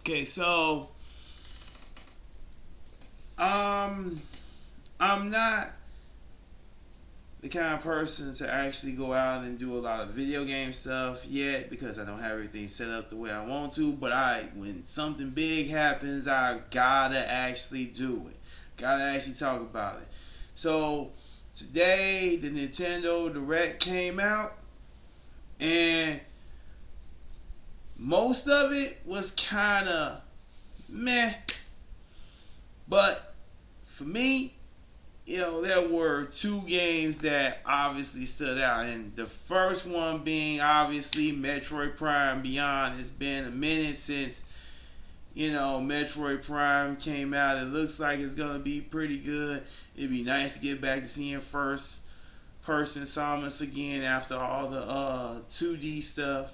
Okay, so um, I'm not the kind of person to actually go out and do a lot of video game stuff yet because I don't have everything set up the way I want to. But when something big happens, I gotta actually do it. Gotta actually talk about it. So today, the Nintendo Direct came out, and most of it was kind of meh. But for me, there were two games that obviously stood out, and the first one being obviously Metroid Prime Beyond. It's been a minute since Metroid Prime came out. It looks like it's gonna be pretty good. It'd be nice to get back to seeing first person Samus again after all the 2D stuff.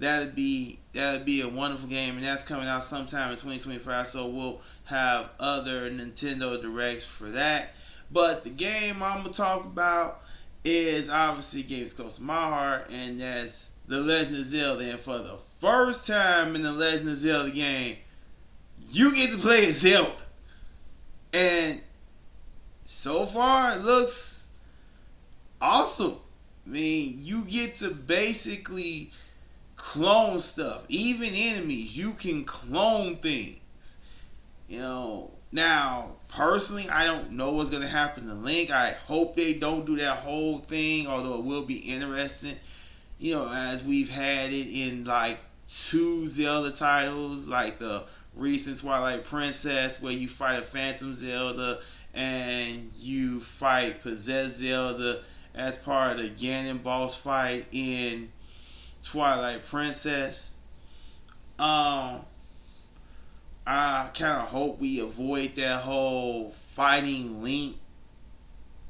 That'd be a wonderful game, and that's coming out sometime in 2025. So we'll have other Nintendo Directs for that. But the game I'm gonna talk about is obviously games close to my heart, and that's The Legend of Zelda. And for the first time in the Legend of Zelda game, you get to play as Zelda, and so far it looks awesome. I mean, you get to basically clone stuff. Even enemies, you can clone things. Now, personally, I don't know what's going to happen to Link. I hope they don't do that whole thing, although it will be interesting. As we've had it in like two Zelda titles, like the recent Twilight Princess, where you fight a Phantom Zelda and you fight Possessed Zelda as part of the Ganon boss fight in Twilight Princess. Um, I kind of hope we avoid that whole fighting Link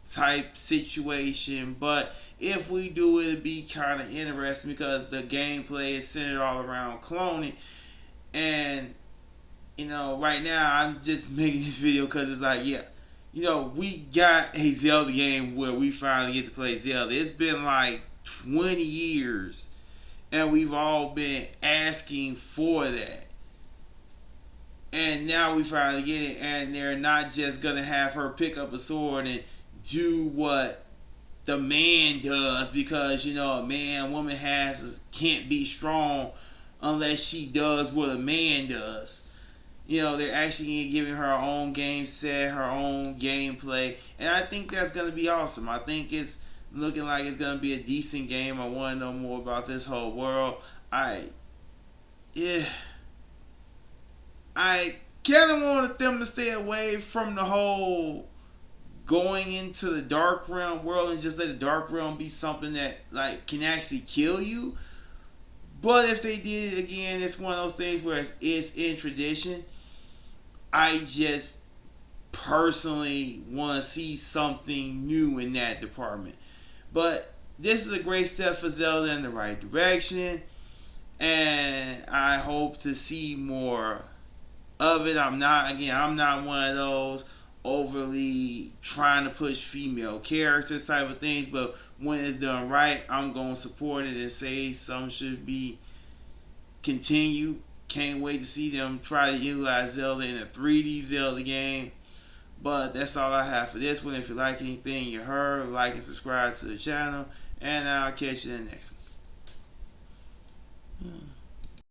type situation, but if we do, it'd be kind of interesting because the gameplay is centered all around cloning. And right now I'm just making this video because it's like, yeah, we got a Zelda game where we finally get to play Zelda. It's been like 20 years and we've all been asking for that. And now we finally get it, and they're not just gonna have her pick up a sword and do what the man does because a woman can't be strong unless she does what a man does. They're actually giving her own game set, her own gameplay, and I think that's gonna be awesome. I think it's looking like it's gonna be a decent game. I want to know more about this whole world. Yeah, I kind of wanted them to stay away from the whole going into the dark realm world and just let the dark realm be something that like can actually kill you. But if they did it again, it's one of those things where it's in tradition. I just personally want to see something new in that department. But this is a great step for Zelda in the right direction, and I hope to see more of it. I'm not one of those overly trying to push female characters type of things, but when it's done right, I'm going to support it and say some should be continued. Can't wait to see them try to utilize Zelda in a 3D Zelda game. But that's all I have for this one. If you like anything you heard, like and subscribe to the channel, and I'll catch you in the next one.